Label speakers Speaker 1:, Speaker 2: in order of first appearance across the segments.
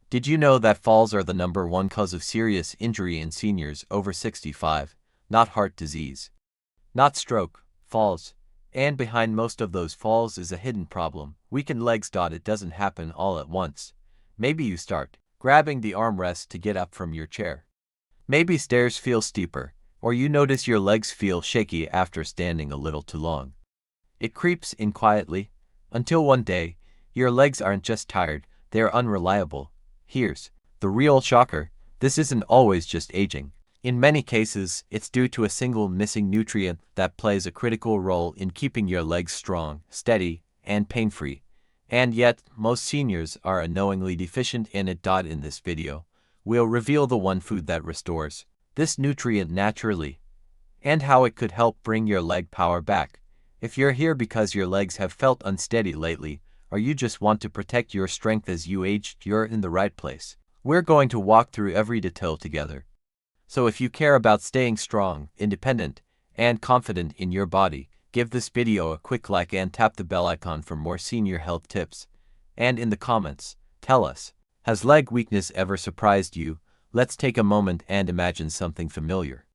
Speaker 1: Did you know that falls are the #1 cause of serious injury in seniors over 65? Not heart disease, not stroke, falls. And behind most of those falls is a hidden problem: weakened legs. It doesn't happen all at once. Maybe you start grabbing the armrest to get up from your chair. Maybe stairs feel steeper, or you notice your legs feel shaky after standing a little too long. It creeps in quietly, until one day, your legs aren't just tired, they're unreliable. Here's the real shocker: this isn't always just aging. In many cases, it's due to a single missing nutrient that plays a critical role in keeping your legs strong, steady, and pain-free. And yet, most seniors are unknowingly deficient in it. In this video, we'll reveal the one food that restores this nutrient naturally, and how it could help bring your leg power back. If you're here because your legs have felt unsteady lately, or you just want to protect your strength as you age, you're in the right place. We're going to walk through every detail together. So if you care about staying strong, independent, and confident in your body, give this video a quick like and tap the bell icon for more senior health tips. And in the comments, tell us, has leg weakness ever surprised you? Let's take a moment and imagine something familiar.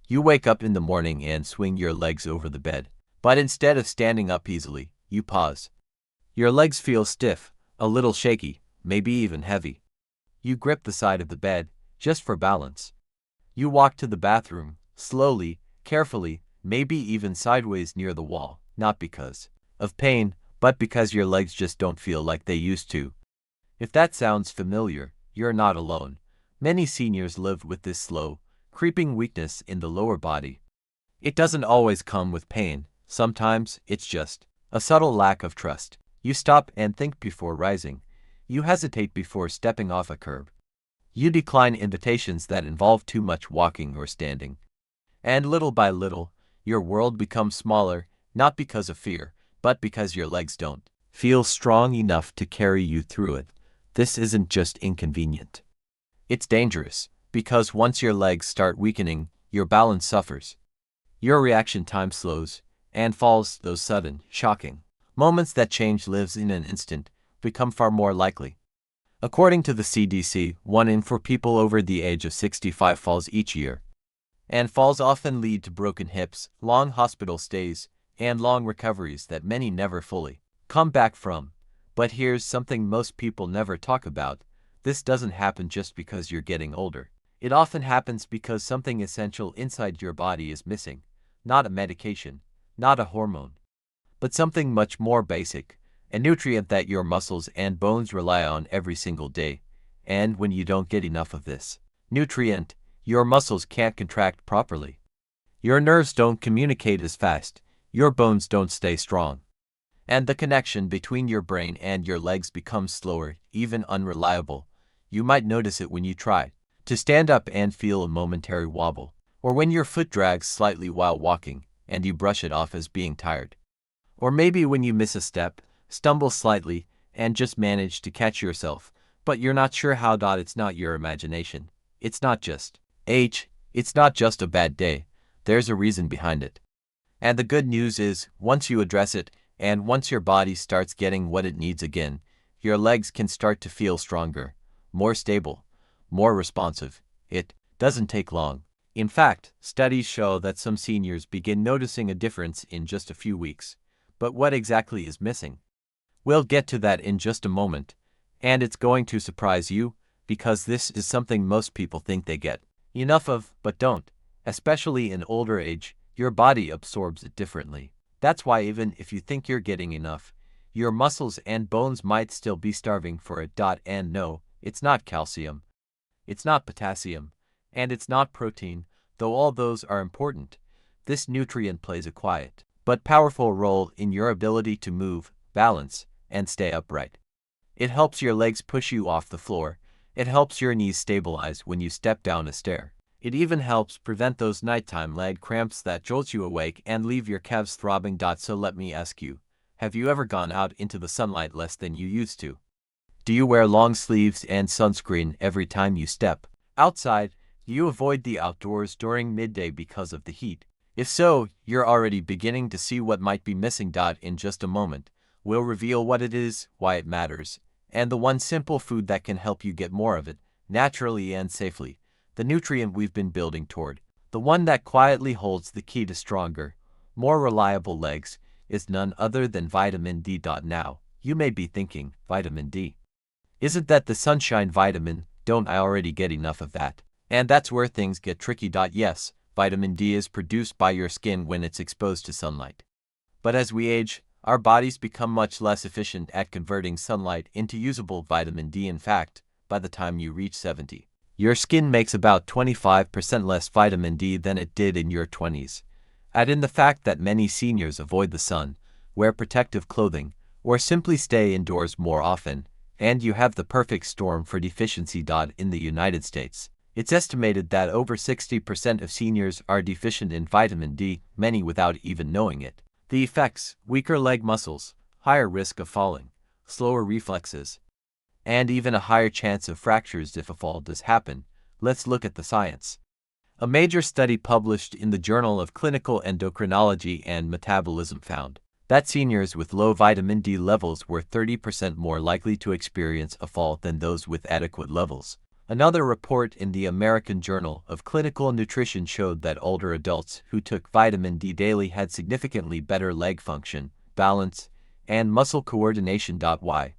Speaker 1: You wake up in the morning and swing your legs over the bed, but instead of standing up easily, you pause. Your legs feel stiff, a little shaky, maybe even heavy. You grip the side of the bed, just for balance. You walk to the bathroom, slowly, carefully, maybe even sideways near the wall, not because of pain, but because your legs just don't feel like they used to. If that sounds familiar, you're not alone. Many seniors live with this slow, creeping weakness in the lower body. It doesn't always come with pain. Sometimes it's just a subtle lack of trust. You stop and think before rising. You hesitate before stepping off a curb. You decline invitations that involve too much walking or standing. And little by little, your world becomes smaller, not because of fear, but because your legs don't feel strong enough to carry you through it. This isn't just inconvenient. It's dangerous, because once your legs start weakening, your balance suffers. Your reaction time slows, and falls, those sudden, shocking moments that change lives in an instant, become far more likely. According to the CDC, 1 in 4 people over the age of 65 falls each year. And falls often lead to broken hips, long hospital stays, and long recoveries that many never fully come back from. But here's something most people never talk about: this doesn't happen just because you're getting older. It often happens because something essential inside your body is missing. Not a medication, not a hormone, but something much more basic, a nutrient that your muscles and bones rely on every single day. And when you don't get enough of this nutrient, your muscles can't contract properly. Your nerves don't communicate as fast, your bones don't stay strong. And the connection between your brain and your legs becomes slower, even unreliable. You might notice it when you try to stand up and feel a momentary wobble, or when your foot drags slightly while walking, and you brush it off as being tired. Or maybe when you miss a step, stumble slightly, and just manage to catch yourself, but you're not sure how. It's not your imagination. It's not just age. It's not just a bad day. There's a reason behind it. And the good news is, once you address it, and once your body starts getting what it needs again, your legs can start to feel stronger, more stable, more responsive. It doesn't take long. In fact, studies show that some seniors begin noticing a difference in just a few weeks. But what exactly is missing? We'll get to that in just a moment, and it's going to surprise you, because this is something most people think they get enough of, but don't. Especially in older age, your body absorbs it differently. That's why even if you think you're getting enough, your muscles and bones might still be starving for it. And no, it's not calcium, it's not potassium, and it's not protein, though all those are important. This nutrient plays a quiet but powerful role in your ability to move, balance, and stay upright. It helps your legs push you off the floor. It helps your knees stabilize when you step down a stair. It even helps prevent those nighttime leg cramps that jolt you awake and leave your calves throbbing. So let me ask you, have you ever gone out into the sunlight less than you used to? Do you wear long sleeves and sunscreen every time you step outside? Do you avoid the outdoors during midday because of the heat? If so, you're already beginning to see what might be missing. In just a moment, we'll reveal what it is, why it matters, And the one simple food that can help you get more of it, naturally and safely, the nutrient we've been building toward, the one that quietly holds the key to stronger, more reliable legs, is none other than vitamin D. Now, you may be thinking, vitamin D. Isn't that the sunshine vitamin? Don't I already get enough of that? And that's where things get tricky. Yes, vitamin D is produced by your skin when it's exposed to sunlight. But as we age, our bodies become much less efficient at converting sunlight into usable vitamin D. In fact, by the time you reach 70, your skin makes about 25% less vitamin D than it did in your 20s. Add in the fact that many seniors avoid the sun, wear protective clothing, or simply stay indoors more often, and you have the perfect storm for deficiency. In the United States, it's estimated that over 60% of seniors are deficient in vitamin D, many without even knowing it. The effects: weaker leg muscles, higher risk of falling, slower reflexes, and even a higher chance of fractures if a fall does happen. Let's look at the science. A major study published in the Journal of Clinical Endocrinology and Metabolism found that seniors with low vitamin D levels were 30% more likely to experience a fall than those with adequate levels. Another report in the American Journal of Clinical Nutrition showed that older adults who took vitamin D daily had significantly better leg function, balance, and muscle coordination. Why?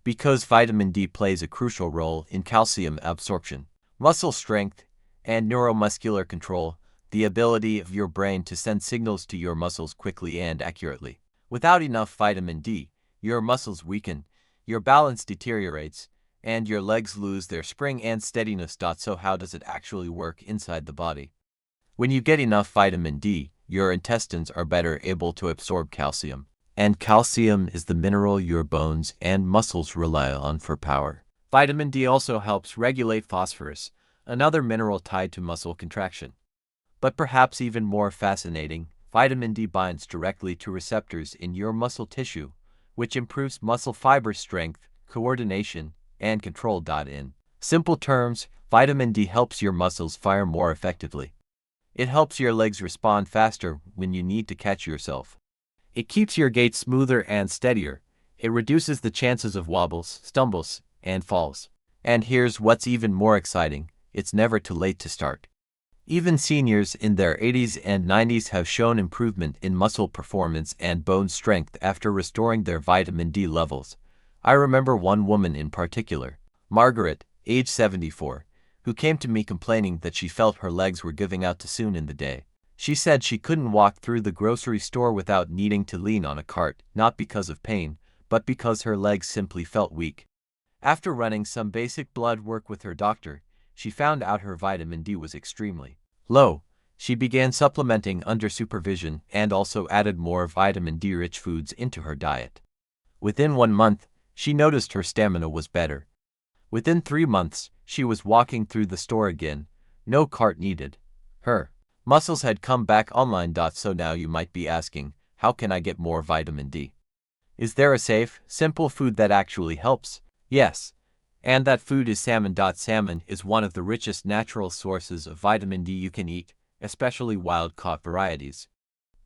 Speaker 1: Because vitamin D plays a crucial role in calcium absorption, muscle strength, and neuromuscular control, the ability of your brain to send signals to your muscles quickly and accurately. Without enough vitamin D, your muscles weaken, your balance deteriorates, and your legs lose their spring and steadiness. So how does it actually work inside the body? When you get enough vitamin D, your intestines are better able to absorb calcium, and calcium is the mineral your bones and muscles rely on for power. Vitamin D also helps regulate phosphorus, another mineral tied to muscle contraction. But perhaps even more fascinating, vitamin D binds directly to receptors in your muscle tissue, which improves muscle fiber strength, coordination, and control. In simple terms, vitamin D helps your muscles fire more effectively. It helps your legs respond faster when you need to catch yourself. It keeps your gait smoother and steadier. It reduces the chances of wobbles, stumbles, and falls. And here's what's even more exciting: it's never too late to start. Even seniors in their 80s and 90s have shown improvement in muscle performance and bone strength after restoring their vitamin D levels. I remember one woman in particular, Margaret, age 74, who came to me complaining that she felt her legs were giving out too soon in the day. She said she couldn't walk through the grocery store without needing to lean on a cart, not because of pain, but because her legs simply felt weak. After running some basic blood work with her doctor, she found out her vitamin D was extremely low. She began supplementing under supervision and also added more vitamin D-rich foods into her diet. Within 1 month, she noticed her stamina was better. Within 3 months, she was walking through the store again, no cart needed. Her muscles had come back online. So now you might be asking, how can I get more vitamin D? Is there a safe, simple food that actually helps? Yes. And that food is salmon. Salmon is one of the richest natural sources of vitamin D you can eat, especially wild-caught varieties.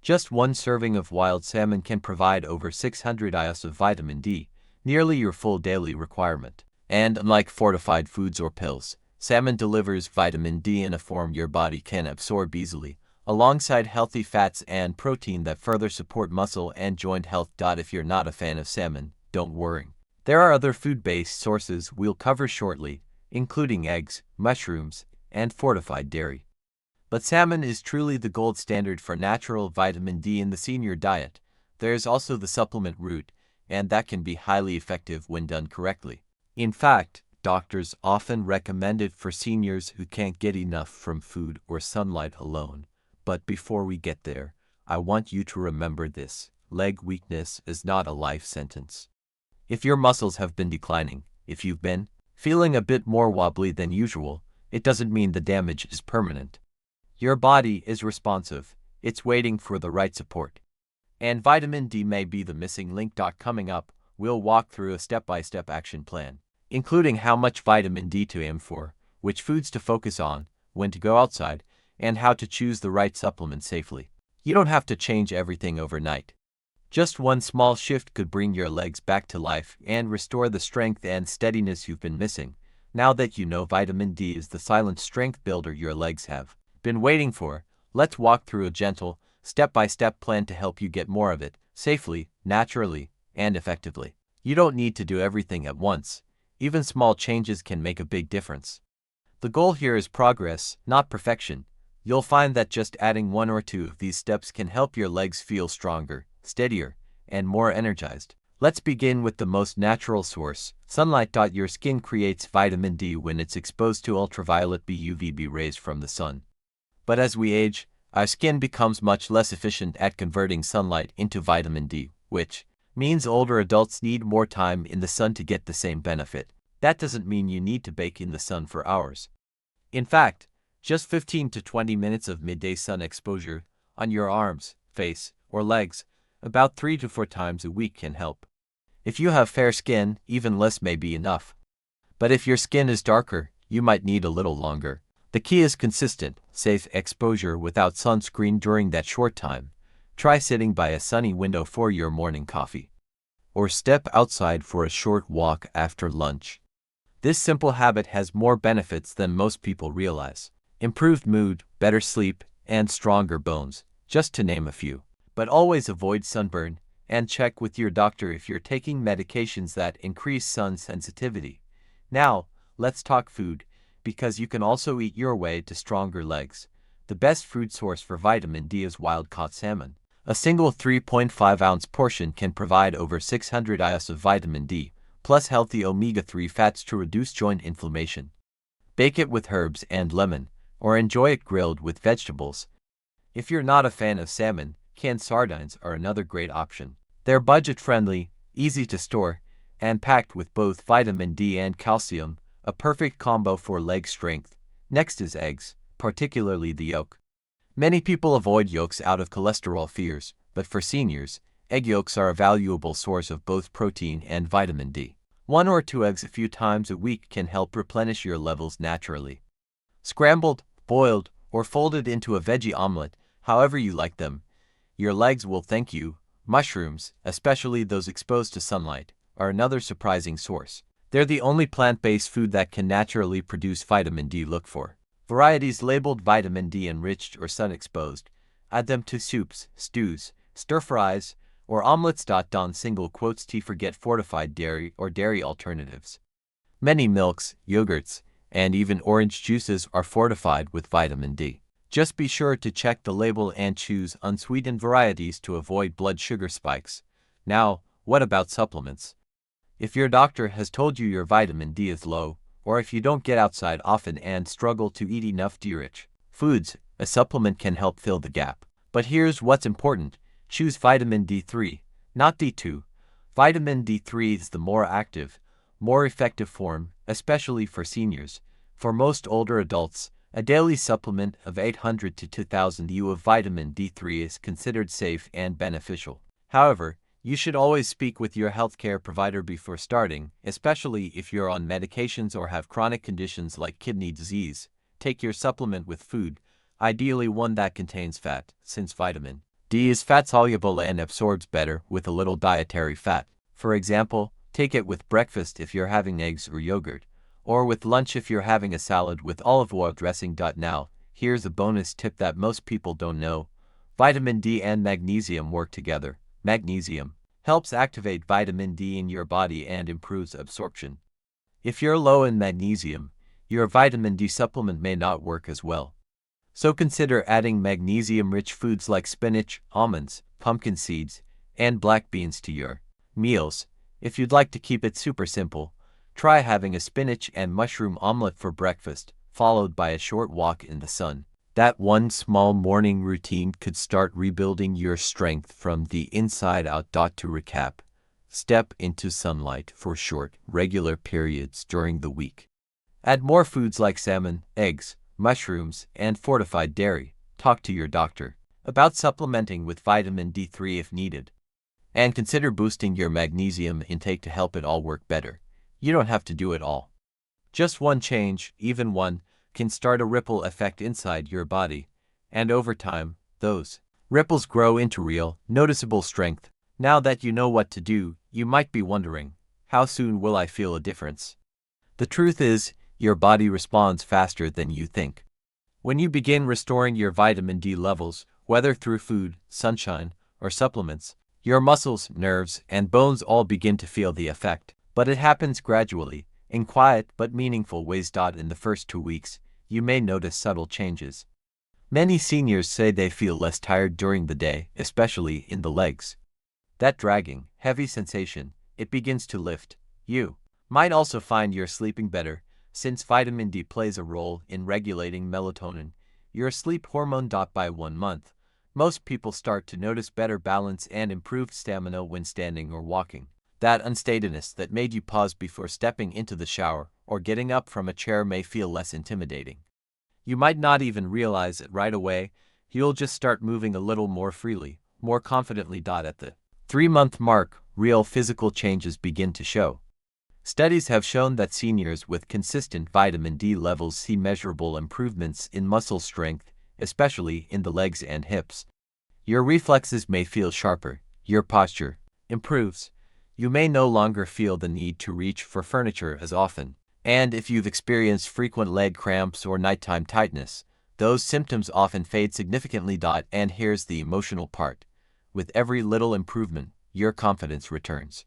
Speaker 1: Just one serving of wild salmon can provide over 600 IUs of vitamin D, nearly your full daily requirement. And unlike fortified foods or pills, salmon delivers vitamin D in a form your body can absorb easily, alongside healthy fats and protein that further support muscle and joint health. If you're not a fan of salmon, don't worry. There are other food-based sources we'll cover shortly, including eggs, mushrooms, and fortified dairy. But salmon is truly the gold standard for natural vitamin D in the senior diet. There's also the supplement route, and that can be highly effective when done correctly. In fact, doctors often recommend it for seniors who can't get enough from food or sunlight alone. But before we get there, I want you to remember this: leg weakness is not a life sentence. If your muscles have been declining, if you've been feeling a bit more wobbly than usual, it doesn't mean the damage is permanent. Your body is responsive, it's waiting for the right support. And vitamin D may be the missing link. Coming up, we'll walk through a step-by-step action plan, including how much vitamin D to aim for, which foods to focus on, when to go outside, and how to choose the right supplement safely. You don't have to change everything overnight. Just one small shift could bring your legs back to life and restore the strength and steadiness you've been missing. Now that you know vitamin D is the silent strength builder your legs have been waiting for, let's walk through a gentle, step-by-step plan to help you get more of it, safely, naturally, and effectively. You don't need to do everything at once. Even small changes can make a big difference. The goal here is progress, not perfection. You'll find that just adding one or two of these steps can help your legs feel stronger, steadier, and more energized. Let's begin with the most natural source, sunlight. Your skin creates vitamin D when it's exposed to ultraviolet UVB rays from the sun. But as we age, our skin becomes much less efficient at converting sunlight into vitamin D, which means older adults need more time in the sun to get the same benefit. That doesn't mean you need to bake in the sun for hours. In fact, just 15 to 20 minutes of midday sun exposure on your arms, face, or legs about 3 to 4 times a week can help. If you have fair skin, even less may be enough. But if your skin is darker, you might need a little longer. The key is consistent, safe exposure without sunscreen during that short time. Try sitting by a sunny window for your morning coffee. Or step outside for a short walk after lunch. This simple habit has more benefits than most people realize. Improved mood, better sleep, and stronger bones, just to name a few. But always avoid sunburn, and check with your doctor if you're taking medications that increase sun sensitivity. Now, let's talk food, because you can also eat your way to stronger legs. The best food source for vitamin D is wild-caught salmon. A single 3.5-ounce portion can provide over 600 IUs of vitamin D, plus healthy omega-3 fats to reduce joint inflammation. Bake it with herbs and lemon, or enjoy it grilled with vegetables. If you're not a fan of salmon, canned sardines are another great option. They're budget-friendly, easy to store, and packed with both vitamin D and calcium, a perfect combo for leg strength. Next is eggs, particularly the yolk. Many people avoid yolks out of cholesterol fears, but for seniors, egg yolks are a valuable source of both protein and vitamin D. 1 or 2 eggs a few times a week can help replenish your levels naturally. Scrambled, boiled, or folded into a veggie omelet, however you like them, your legs will thank you. Mushrooms, especially those exposed to sunlight, are another surprising source. They're the only plant-based food that can naturally produce vitamin D. Look for varieties labeled vitamin D enriched or sun-exposed. Add them to soups, stews, stir-fries, or omelets. Single quotes to forget fortified dairy or dairy alternatives. Many milks, yogurts, and even orange juices are fortified with vitamin D. Just be sure to check the label and choose unsweetened varieties to avoid blood sugar spikes. Now, what about supplements? If your doctor has told you your vitamin D is low, or if you don't get outside often and struggle to eat enough D-rich foods, a supplement can help fill the gap. But here's what's important. Choose vitamin D3, not D2. Vitamin D3 is the more active, more effective form, especially for seniors. For most older adults, a daily supplement of 800 to 2000 IU of vitamin D3 is considered safe and beneficial. However, you should always speak with your healthcare provider before starting, especially if you're on medications or have chronic conditions like kidney disease. Take your supplement with food, ideally one that contains fat, since vitamin D is fat-soluble and absorbs better with a little dietary fat. For example, take it with breakfast if you're having eggs or yogurt, or with lunch if you're having a salad with olive oil dressing. Now, here's a bonus tip that most people don't know. Vitamin D and magnesium work together. Magnesium helps activate vitamin D in your body and improves absorption. If you're low in magnesium, your vitamin D supplement may not work as well. So consider adding magnesium-rich foods like spinach, almonds, pumpkin seeds, and black beans to your meals. If you'd like to keep it super simple, try having a spinach and mushroom omelet for breakfast, followed by a short walk in the sun. That one small morning routine could start rebuilding your strength from the inside out. To recap, step into sunlight for short, regular periods during the week. Add more foods like salmon, eggs, mushrooms, and fortified dairy. Talk to your doctor about supplementing with vitamin D3 if needed. And consider boosting your magnesium intake to help it all work better. You don't have to do it all. Just one change, even one, can start a ripple effect inside your body, and over time, those ripples grow into real, noticeable strength. Now that you know what to do, you might be wondering, how soon will I feel a difference? The truth is, your body responds faster than you think. When you begin restoring your vitamin D levels, whether through food, sunshine, or supplements, your muscles, nerves, and bones all begin to feel the effect. But it happens gradually, in quiet but meaningful ways. In the first 2 weeks, you may notice subtle changes. Many seniors say they feel less tired during the day, especially in the legs. That dragging, heavy sensation, it begins to lift. You might also find you're sleeping better, since vitamin D plays a role in regulating melatonin, your sleep hormone. By 1 month, most people start to notice better balance and improved stamina when standing or walking. That unsteadiness that made you pause before stepping into the shower or getting up from a chair may feel less intimidating. You might not even realize it right away, you'll just start moving a little more freely, more confidently. At the 3-month mark, real physical changes begin to show. Studies have shown that seniors with consistent vitamin D levels see measurable improvements in muscle strength, especially in the legs and hips. Your reflexes may feel sharper, your posture improves. You may no longer feel the need to reach for furniture as often. And if you've experienced frequent leg cramps or nighttime tightness, those symptoms often fade significantly. And here's the emotional part. With every little improvement, your confidence returns.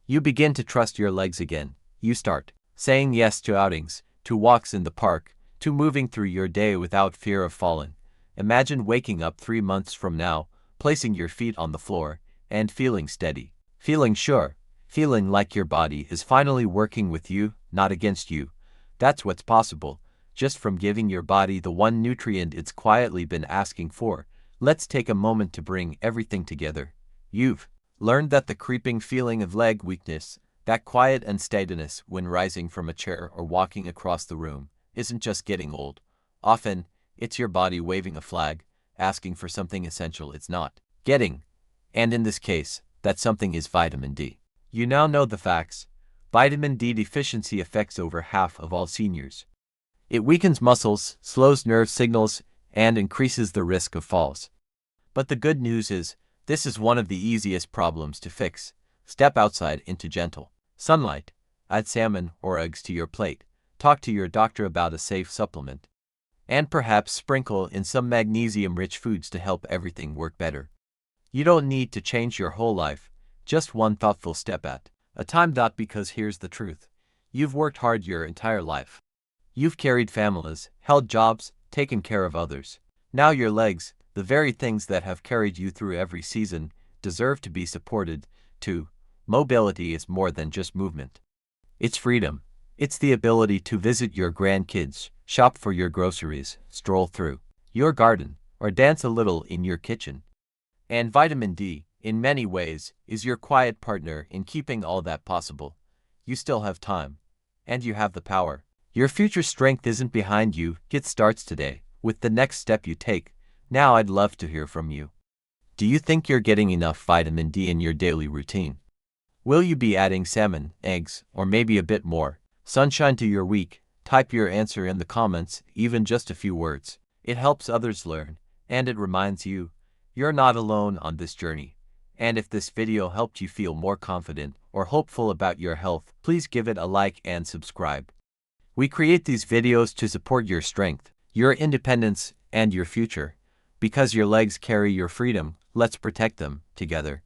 Speaker 1: You begin to trust your legs again. You start saying yes to outings, to walks in the park, to moving through your day without fear of falling. Imagine waking up 3 months from now, placing your feet on the floor, and feeling steady, feeling sure, feeling like your body is finally working with you, not against you. That's what's possible, just from giving your body the one nutrient it's quietly been asking for. Let's take a moment to bring everything together. You've learned that the creeping feeling of leg weakness, that quiet unsteadiness when rising from a chair or walking across the room, isn't just getting old. Often, it's your body waving a flag, asking for something essential it's not getting. And in this case, that something is vitamin D. You now know the facts. Vitamin D deficiency affects over half of all seniors. It weakens muscles, slows nerve signals, and increases the risk of falls. But the good news is, this is one of the easiest problems to fix. Step outside into gentle sunlight. Add salmon or eggs to your plate. Talk to your doctor about a safe supplement. And perhaps sprinkle in some magnesium-rich foods to help everything work better. You don't need to change your whole life, just one thoughtful step at a time. Because here's the truth. You've worked hard your entire life. You've carried families, held jobs, taken care of others. Now your legs, the very things that have carried you through every season, deserve to be supported, too. Mobility is more than just movement. It's freedom. It's the ability to visit your grandkids, shop for your groceries, stroll through your garden, or dance a little in your kitchen. And vitamin D, in many ways, is your quiet partner in keeping all that possible. You still have time. And you have the power. Your future strength isn't behind you. It starts today, with the next step you take. Now I'd love to hear from you. Do you think you're getting enough vitamin D in your daily routine? Will you be adding salmon, eggs, or maybe a bit more sunshine to your week? Type your answer in the comments, even just a few words. It helps others learn, and it reminds you, you're not alone on this journey. And if this video helped you feel more confident or hopeful about your health, please give it a like and subscribe. We create these videos to support your strength, your independence, and your future. Because your legs carry your freedom, let's protect them together.